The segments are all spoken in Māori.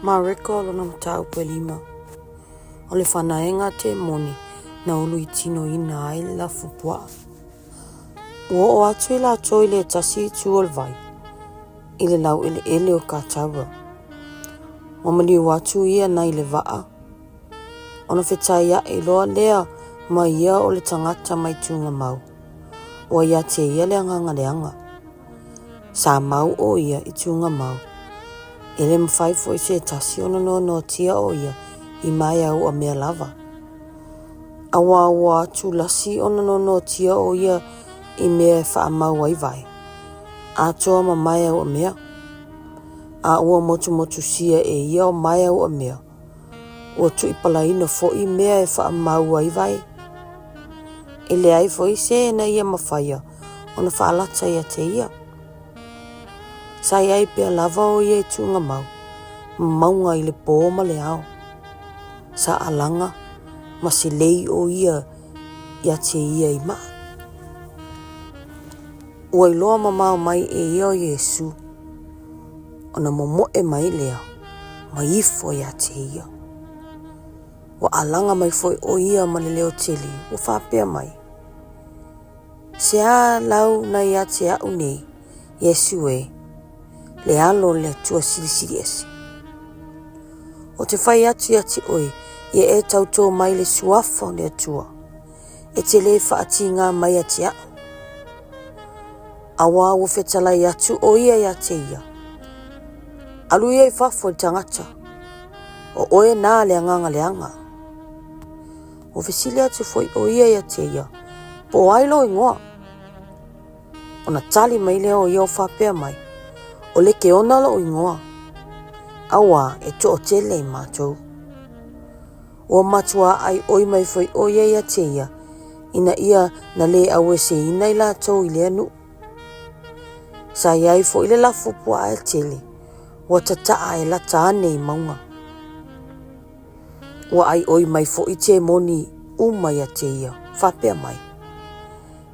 MAREKO lona matau pelima. O le whanaenga te moni na ulu I tino ina ai le lafu pua. Ua o atu I la toi le tasi tu o le vai. I le lau ele o kātaua. O mani watu ia na I le vaa. Ona whetai ia e loa lea ma ia o le tangata mai tunga mau. Ua ia te ia le anganga leanga. Sa mau o ia I tunga mau. Ele mwhai fo I se tasi ona no tia o ia I mai au a mea lava. Awa atu lasi ona no tia o ia I mea wha mau ai vai. A toa ma mai au a mea. A ua motu sia e ia o mai au a mea. Ua tu I palaina fo I mea e wha mau ai vai. Ele ai fo I se na ia mawhaia ona wha alata ia te ia. Sai ai pia lava o ia I tunga mau. Maunga I le pōma le ao. Sa alanga ma se lei o ia te ia I maa. Ua I loa mamao mai e ia o Yesu. Ona momoe mai lea. Ma ifo ia te ia. Ua alanga mai foi o ia ma le leo teli. Ua whapea mai. Se a lau na ia te au nei. Yesu e. Le alo le tua silisiri esi. O te whai atu ia te oi. Ia e tautou mai le suafa o le atua. E te le whaati ngā mai a te au. Awa ua whetalai atu o ia te ia. Alu ia I whafo I tangata. O oe nā le anganga leanga. O whesili atu foi o ia te ia. Po ailo ingoa. Ona tali mai leo ia o whapea mai. O le ke ona lo ingoa. Awa e to o tele I mātou. O matua ai oi mai foi o ia te ia. Ina ia na le awe se ina I lātou I le anu. Sa iai fo I le lafu pua ai tele. Ua tataa e lata ane I maunga. Ua ai oi mai fo I te moni uma ia te ia. Whapea mai.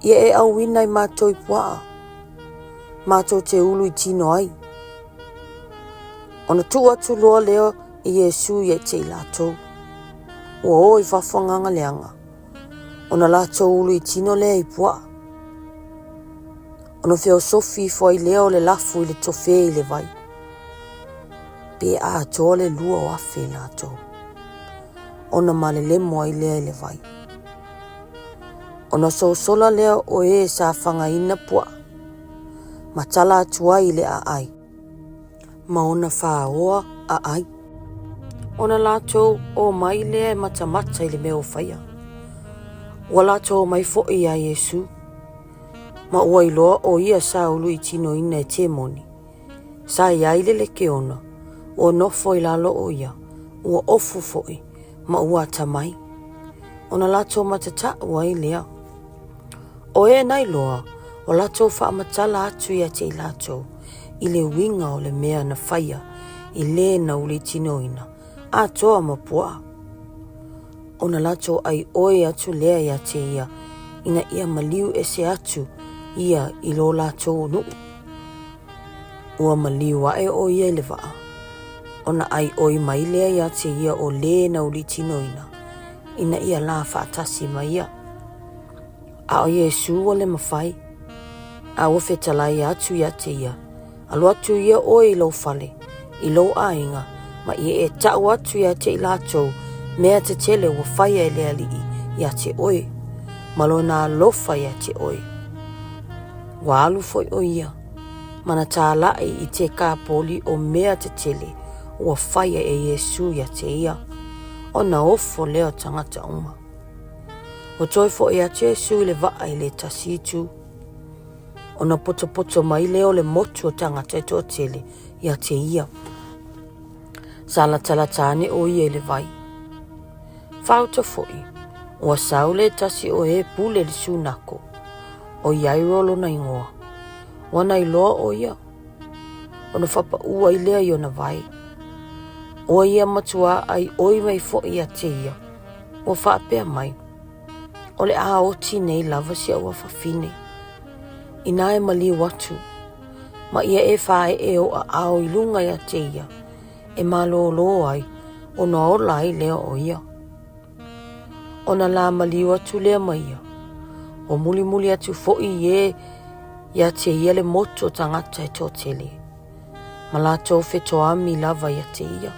Ia e au wina I mātou I pua. Mātou te ulu I tino ai. Ona tu atu loa leo I Yesu ia te I lātou. Ua o I whawhanganga leanga. Ona lātou ulu I tino lea I pua. Ona whio sofi fo I leo le lafu I le tofe I le vai. Pe a toa le lua o afe lātou. Ona ma le lemo ai lea I le vai. Ona sola leo o e sa whanga ina pua. Ma tala atua I le a ai. Ma ona whaoa a ai. Ona lātou o mai lea mata I le meo whaia. Ua lātou mai fo I a Yesu. Ma ua iloa o ia sa ulu I tino ina e te moni. Sa ia I le ke ona. Ua nofo I lalo o ia. Ua ofu fo I. Ma ua tamai. Ona lātou matata ua I lea. O e nai loa. O lātou whaamatala atu ia te I lātou. I le winga o le mea na whaia. I le na uli tino ina. A toa mapua. Ona lātou ai oe atu lea ia te ia. Ina ia maliu ese atu. Ia I lo lātou nu. Ua maliu ae o ia I le vaa. Ona ai oe mai lea ia te ia o le na uli tino ina. Ina ia la whaatasi mai ia. A o Yesu o le mawhai. A o whetalai atu ia te ia. Alu atu ia oe I lo fale. I lo ainga. Ma ia e tau atu ia te I lātou. Mea te tele ua whaia e lea lii. Ia te oe. Malo nā lofa ia te oe. Wa alu foi o ia. Mana tā lai I te kāpoli o mea te tele. Ua whaia e Yesu ia te ia. O na ofo leo tangata uma. O toi fo ia te Yesu I le vaa I le tasitu. O na poto mai leo le motu o tangata I toa tele. Ia te ia. Sala talatane o ia I le vai. Whauta foi. Ua saule tasi o e pule li sunako. O iai rolo na ingoa. Wana I loa o ia. O na whapa ua I lea I o na vai. O ia matua ai oi mai fo ia te ia. O whapea mai. O le a oti nei lava si au a whawhine. Ina e mali watu. Ma ia e whae e o a ao I lunga ia te ia. e malolo ai ona ola ai lea o ia. Ona la maliu atu lea mai ia. O muli atu fo'i e ia te ia le moto tangata e tō tele. Ma la tō wheto ami lava ia te ia.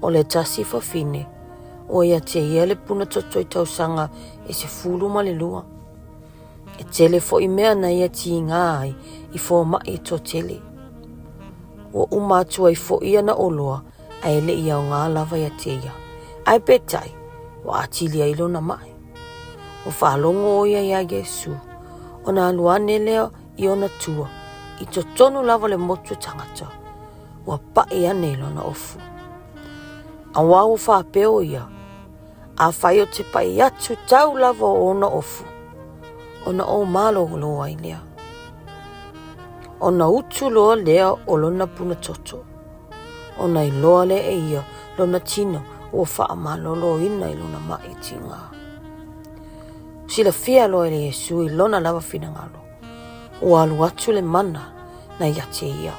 O le tasi whawhine, o ia te ia le puna toto i tausanga e se fulu ma le lua. E tele fo'i mea na ia ti ngā ai i fō mai e tō tele. O umatu ai fo'i ana oloa a ele ia o ngā lava ia te ia. Ai petai, wa atili ai lona mai. O whaalongo o ia Yesu, o nā luane lea i ona tua, i to tonu lava le motu tangata, wa pae ane lona ofu. A wau whapeo ia, a whai o te pai atu tau lava o ona ofu, ona o malo loa i lea. Ona utu loa lea o lona puna toto, ona i loa le e ia lona tino o wha malolo ina i lona mai tinga. Sila fia loa le Yesu i lona lava finangalo, o alu atu le mana na ia te ia.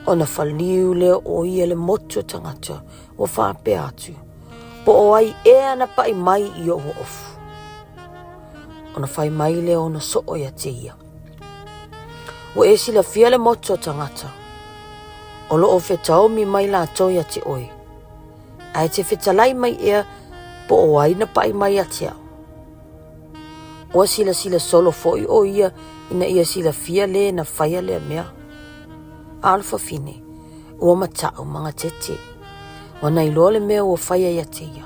Ona whaliu leo o ia le motu tangata o whape atu, po o ai ea na pai mai i o ofu. Ona whai mai leo ona soo ia te ia. O e sila fia le motu tangata, o lo o whetao mi mai la tau ia te oi. Ai te whetalai mai ea, po o ai na pai mai a te au. O sila solo foi o ia, ina ia sila fia le na whaia lea mea. Alfa fine, ua matau mga tete. Wana iloa le mea ua whaia ia te ia.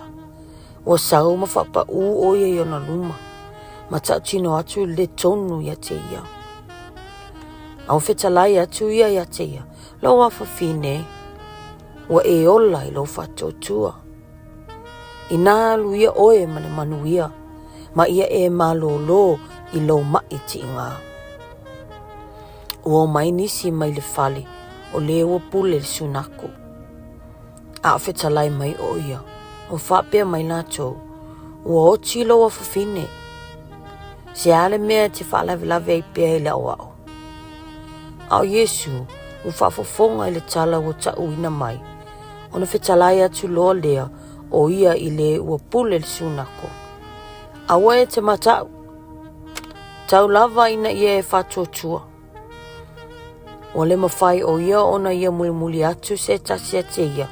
Ua sau ma whapa u o ia i ona luma. Matau tino atu le tonu ia te ia. Au whetalai atu ia te ia. Lo wafa fine, ua e ola i lo whatotua. Ina alu ia oe mane manuia. Ma ia e malolo i lo mai ti ngā. Ua mai nisi mai le fali o le ua pule le sunako. A whetalai mai o ia, o whapea mai nato, ua o tilo wa whawhine. Se ale mea te whalawe i pia i le au. Au Yesu, u whafofonga i le tala ua tau ina mai, o na whetalai atu loa lea o ia i le ua pule le sunako. Awa e te matau. Tau lava ina ia e whatotua. O le mawhai o ia ona ia muli atu se tasi a te ia.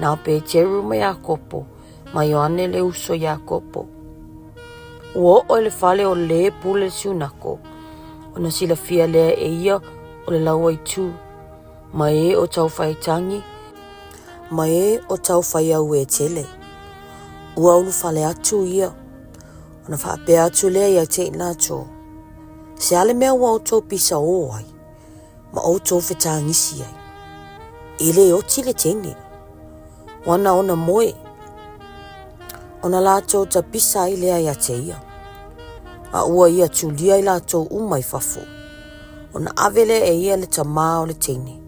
Nā pe te ruma ia kopo, ma Ioane le uso ia kopo. Ua o le whale o le pule sunako. Ona sila fia lea e ia o le laua i tū. Ma e o tau whai tangi. Ma e o tau whai au e tele. Ua ulu whale atu ia. Ona whaapea atu lea ia te nato. Se ale mea ua o tau pisa o ai. Ma o tau whetangisi ai. Ele o tile tene. Wana ona moe. Ona lato ta pisa ai lea ia te ia. A ua ia tulia i lato umai fafo. Ona avele e ia le tamaa o le tene.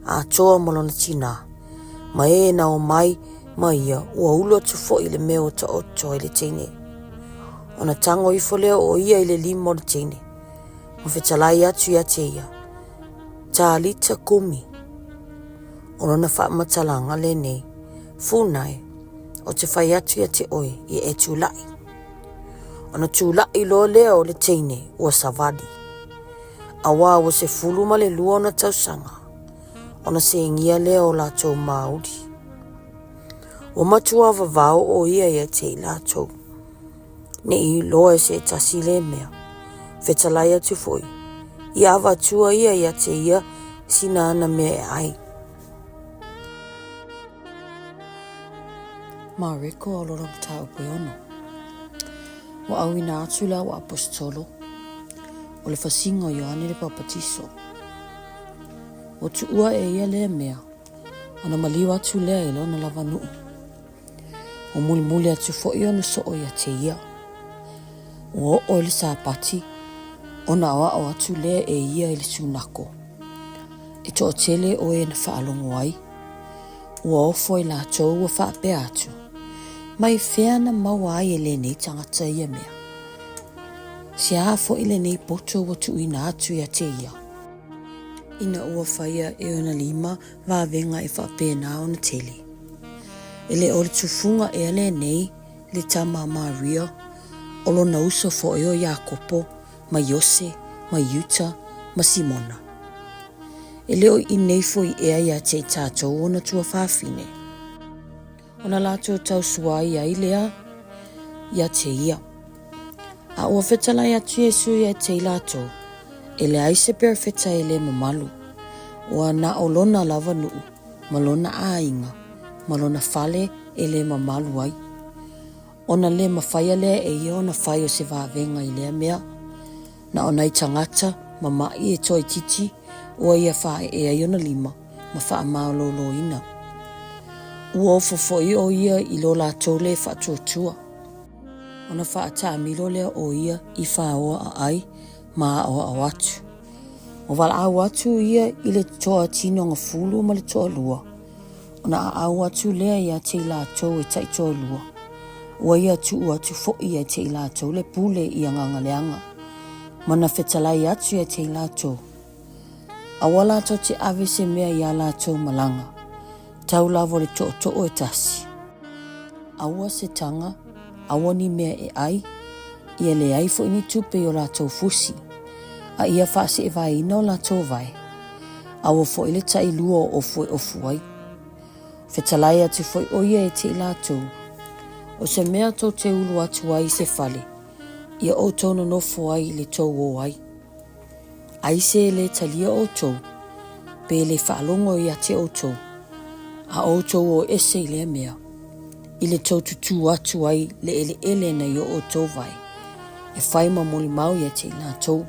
A toa molona tina. Ma e na o mai ma ia ua ulo tufo i le meo ta oto i le tene. Ona tango i foleo o ia i le limo le tene. Ma whetalai atu ia te ia. Ta lita kumi. Ona na wha matalanga le nei. Funai. O te whai atu ia te oi i e tūlai. Ona tūlai lo leo le tene ua savadi. Awa ua se fulu ma le lua ona tausanga. Ona se ingia leo la tau mauri. Ua matua vavao o ia ia te la tau. Ne i loa se tasi le mea. Whetalai atu foi. I awa tua ia te ia sina ana mea e ai. MAREKO o loro mtau pe ono. Wa au ina atu la wa apostolo. O le fasingo Ioane le papatiso. O tu ua e ia lea mea. Ona maliu atu lea e lona lava nuu. O muli atu fo i ona so o ia te ia. O le sapati. Ona awa o atu lea e ia i le sunako. E to o tele o e na whaalongo ai. Ua ofo i la tau ua whaapea atu. Mai whea na maua ai e le nei tangata ia mea. Si a fo i le nei poto ua tu ina atu ia te ia. ina ua whaia e ona lima vāwenga e whapena o na tele. Ele o le tufunga e ale nei le tama Maria, olo na uso fo eo Jakopo, ma Yose, ma Yuta, ma Simona. Ele o i nei fo i ea ia te tātou o na tua whawhine. Ona lātou tau suai ai lea, ia te ia. A ua whetalai atu Jesu ia te lātou, ele aise pera wheta ele mamalu. Ua na o lona lava nuu, ma lona ainga, ma lona fale ele mamalu ai. Ona le mawhaia lea e ia ona whai o se vāwenga i lea mea. Na ona i tangata, ma mai e toi titi, ua ia whae e ai ona lima, ma wha maololo ina. Ua o fofoi o ia i lo lātou le whatuatua. Ona wha ata milo lea o ia i whaoa a ai, ma o au atu. O wala au atu ia i le toa tino ngā fulu ma le toa lua. Ona a au atu lea ia te lātou e tai toa lua. Ua ia tu atu fo ia te lātou le pule i anganga leanga. Mana whetalai atu ia te lātou. Awa lātou te ave se mea ia lātou malanga. Tau lavo le to'o e tasi. Awa se tanga, awa ni mea e ai, ia le ai fo ini tupe o lātou fusi. A ia whaase e vai ina o lātou vai. Awa fo ile tai lua o fo o fuai. Whetalai atu fo o ia e te lātou. O se mea tau te ulu atu ai se fale. Ia o tau no fo ai le tau o ai. Ai se le talia o tau. Pe le whaalongo ia te o tau. A o tau o ese i le mea. I le tau tutu atu ai le ele na i o tau vai. E whai ma moli mau ia te lātou.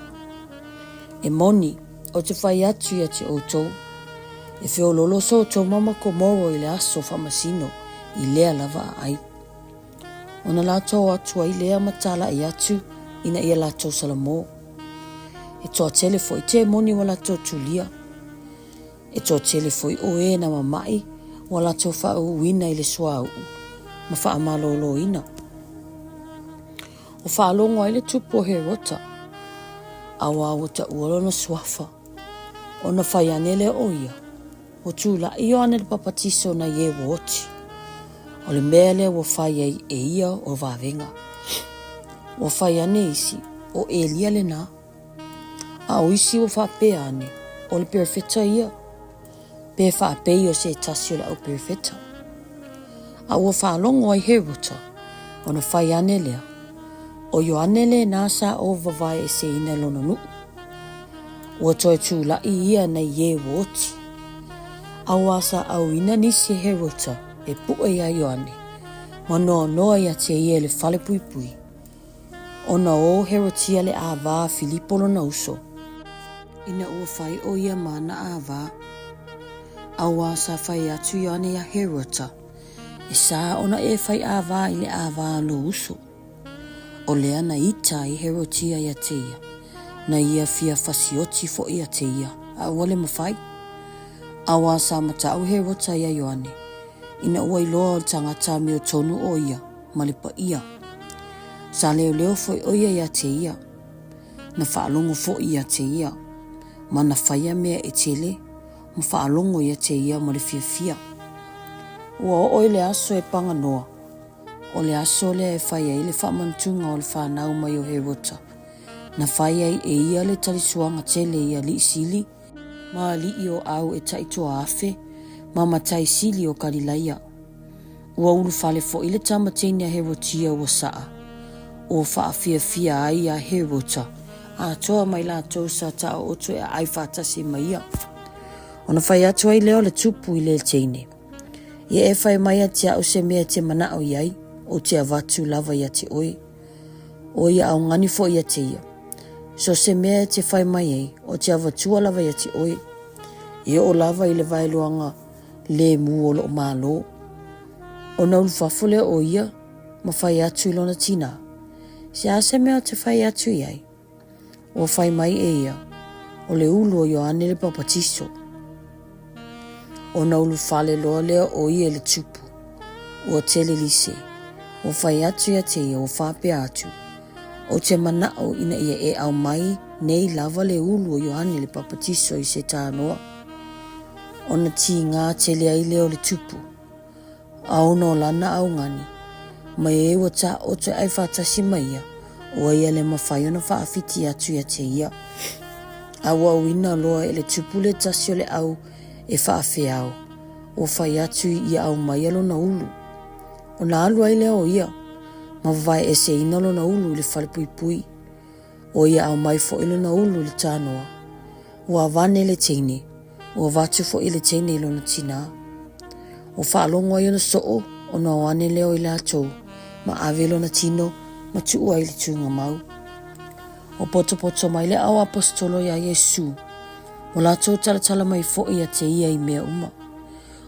E moni, o te whai atu ia te o tau. E whio lolo so tau mama ko moro i le aso whamasino i lea lava ai. Ona lātou atu ai lea matala i atu ina ia lātou salamo. E toa telefo i te moni wa lātou tulia. E toa telefo i o e na mamai wa lātou whau wina i le sua au. Ma wha malolo ina. O wha alongo ai le tupo he rota. Awa wata uolo na swafa. O na whaianele o ia. O tūla i o ane le papatiso na ye woti. O le mele o whai e ia o vāwenga. O whaiane isi o elia le nā. A o isi o whapea ane o le perfeta ia. Pe whapei o se tasio la o perfeta. A ua whalongo ai he ruta, o na whaiane lea. O yo anele nasa o vavai e se ina lona nuu. Ua toi tū la i ia na ye woti. A wasa au ina nisi he ruta e pua ia yo ane. Ma noa ia te ia le whale pui pui. O na o he rotia le a vā Filipo lona uso. Ina ua whai o ia mana a vā. A wasa whai atu yo ane ia he ruta. E sā ona e whai a vā i le a vā lo uso. O lea na ita i he rotia ia te ia. Na ia fia fasioti fo ia te ia. A wale mawhai. A wasa mata au he rota ia yoane. Ina ua iloa o tangata mi o tonu o ia. Malipa ia. Sa leo fo o ia te ia. Na whaalongo fo ia te ia. Ma na whaia mea e tele. Ma whaalongo ia te ia ma le fia. Ua o le aso e panga noa. O le aso le e whaia i le whamantunga o le whanau mai o he rota. Na whaia e ia le talisuanga tele ia li sili. Ma li i o au e taitua afe. Ma matai sili o karilaia. Ua ulu whale fo i le tamatenia he rotia ua saa. O whaafia ai a he rota. A toa mai la tausa ta o oto e ai whatasi mai ia. Ona whaia toa i leo le tupu i le teine. Ia e whai mai a tia o se mea te manao iai, o te avatu lava ia te oi. O ia au ngani fo ia te ia. So se mea te whai mai ei, o te avatua lava ia te oi. Ia o lava i le vailoanga le mu o lo malo. O na ulfafole o ia, ma whai atu ilona tina. Se a se mea te whai atu iai. O whai mai e ia, o le ulu o Ioane le papatiso. O na ulu whale loa lea o ia le tupu. O tele lise. O whai atu ia te ia o whape atu. O te manao ina ia e au mai nei lava le ulu o Iohane le papatiso I se tānoa. Ona ti ngā tele ai leo le tupu. Aono lana au ngani. Mai ua ta oto ai whatasi maia. Ua ia le mawhai ona whaafiti atu ia te ia. Awa wina loa e le tupu le tasi o le au e whaafe au. O whai atu ia au mai alo na ulu. O na alu ai leo ia. Mawai e se ina lo na ulu le whalepui. O ia au mai fo ilo na ulu le tānoa. Ua vane le teine. Ua vatu fo ile teine ilo na tina. O whaalongo ai ona soo. O na wane leo I lātou. Ma avelo na tino. Ma tuua I le tunga mau. O poto mai le au apostolo ia Yesu. O lātou talatala mai fo ia te ia I mea uma.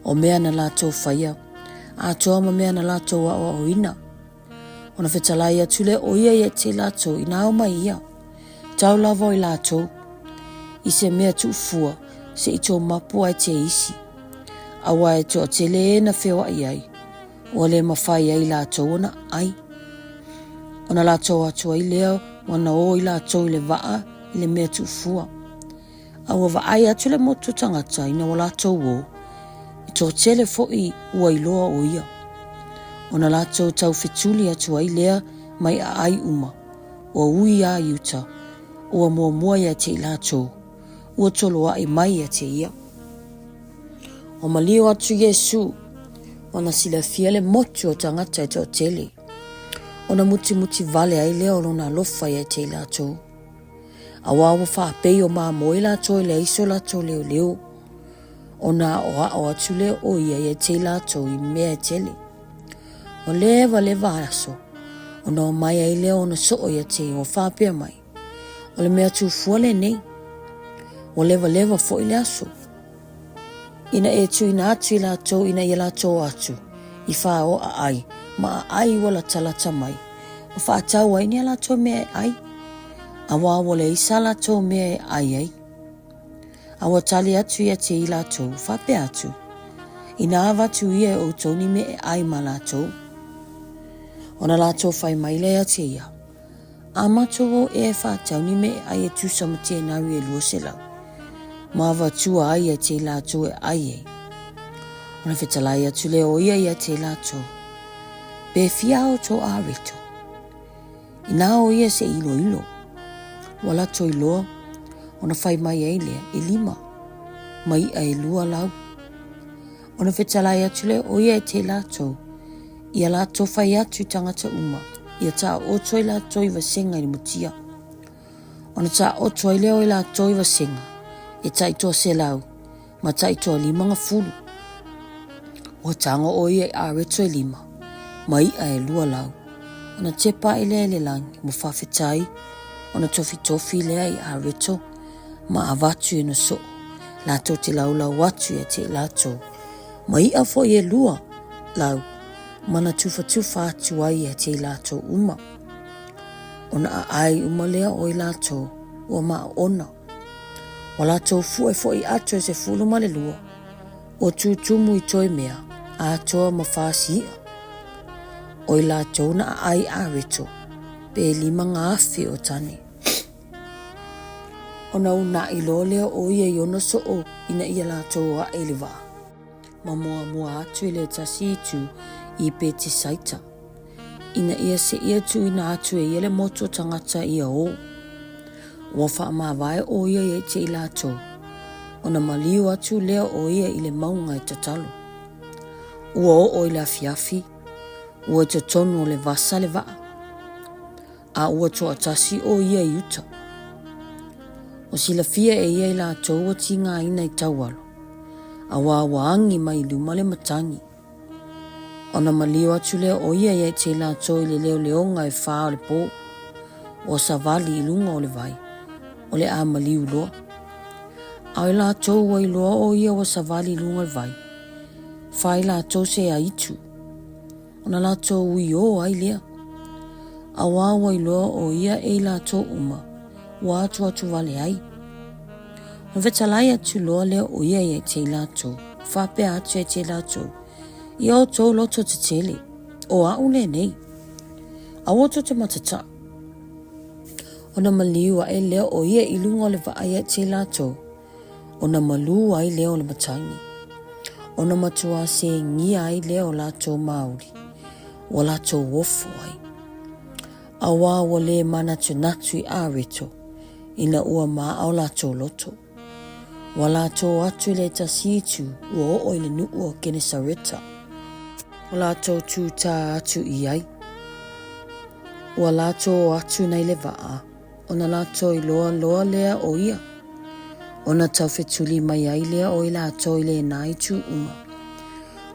O mea na lātou whaia. A toa ma mea na lātou a o ina. O na whetalai atu le o ia te lātou I nao mai ia. Tau lava I lātou. I se mea tuufua se I tō mapu ai te isi. Awa e tō te le na whewa I ai. O le mawhai ai lātou ona ai. O na lātou atu ai leo wana o I lātou I le waa I le mea tuufua. Awa wa ai atu le motu tangata ina o lātou o. I tō tele fo I ua I loa o ia. O na lātou tau whetuli atu ai lea mai a ai uma. O ui a iuta. Ua mua ia te lātou. Ua toloa I mai a te ia. O malio atu Yesu. O na sila fia le motu o tangata I tō tele. O na muti vale ai leo lo na lofa ia te lātou. Awa whaapei o maa moi lātou I le iso lātou leo. O na o atu leo o ia te lātou I mea tele. O leva aso. O na o mai ai leo na soo ia te o whaapea mai. O le mea tūfua le nei. O leva fo I le aso. Ina e tu ina atu I lātou ina I lātou atu. I wha o a ai. Ma a ai wala talata mai. O wha atau ai ni a lātou mea ai. Awa wale isa lātou mea ai ai. Awa tali atu ia te I lātou. Whapea atu. Ina avatu ia o toni mea ai ma lātou. Ona lātou whai maile a te ia. Amato e whātau ni me ai e tusa ma te nawi e lua se lau. Mawa tua ai a te lātou e ai e. Ona whetalai atu leo ia I a te lātou. Be fia o tō ārito. Ina o ia se ilo. Wala tō iloa. Ona whai mai ai lea e 5. Mai a e lua lau. Ona whetalai atu leo o ia e te lātou. Ia lātou whai atu tangata uma. Ia tā oto I lātou I wasenga I mutia. Ona tā oto I leo I lātou I wasenga. E tai tō se lau. Ma tai tō 50. O tango o ia I areto 5. Ma I a e lua lau. Ona tepa I lea le langi. Mo whawhetai. Ona tofi lea I areto. Ma avatu e no so. Lātou te lau atu e te lātou. Ma I a fo I e lua lau. Mana tufa atu ai e te lātou uma. Ona a ai uma lea o I lātou. Ua maa ona. O lātou fu e fo I atu e se fulu ma le lua. O tutumu I toi mea. A toa ma whāsi ia. O I lātou na a ai a reto. Pe 5 ngā awhi o tane. Ona una I lo lea o ia I ona so o. Ina ia lātou a elewa. Ma mua atu I le tasi tu. I pe te saita. Ina ia se ia tu ina atu e ia le moto tangata ia o. Ua wha mawai o ia I te I lātou. Ona maliu atu leo o ia I le maunga I tatalo. Ua o I le afiafi. Ua te tonu o le vasa le waa. A ua to atasi o ia I uta. O sila fia e ia I lātou o ti ngā ina I taualo. A waangi mai luma le matangi. Ona malio atu leo o ia I te lātou I le leonga e wha o le pō. O savali I lunga o le vai. O le a maliu loa. A I lātou wa I loa o ia o savali I lunga le vai. Whai lātou se a itu. Ona lātou ui o ai lea. A wa I loa o ia e lātou uma. Wa atu vale ai. O vetalai atu loa leo o ia I te lātou. Whapea atu e te lātou. I o tō loto te tele. O au le nei. A oto te matata. Ona maliu ai leo o ia I lunga o le vaaya te lato. Ona malu ai leo le matangi. Ona matua se ngia ai leo lato mauri. Wa lato wofo ai. Awa wa le mana tunatu I areto. Ina ua maa au lato loto. Wa lato atu le tasitu ua o ile nuu o kene sareta. Wa lato tu ta atu I ai. Wa lato atu nei le vaa. Ona lato I loa lea o ia. Ona tau fetuli mai ai lea o I lato I le nai tu uma.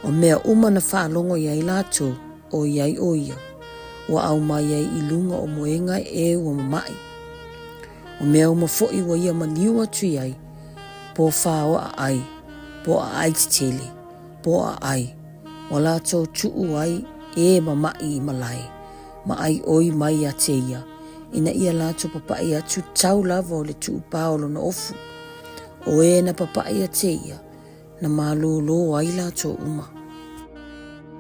O mea uma na whaalongo I ai lato o iai o ia. Wa au mai ai I lunga o moenga e ua mamai. O mea uma fo'i wa ia maliu atu I ai. Po whao a ai. Po a ai titele. Po a ai. Wa lato tuu ai e mamai I malai. Ma ai oi mai a te ia. Ina ia lato papai atu tau lava o le tuu paolo na ofu. O e na papai a te ia. Na malolo ai lato uma.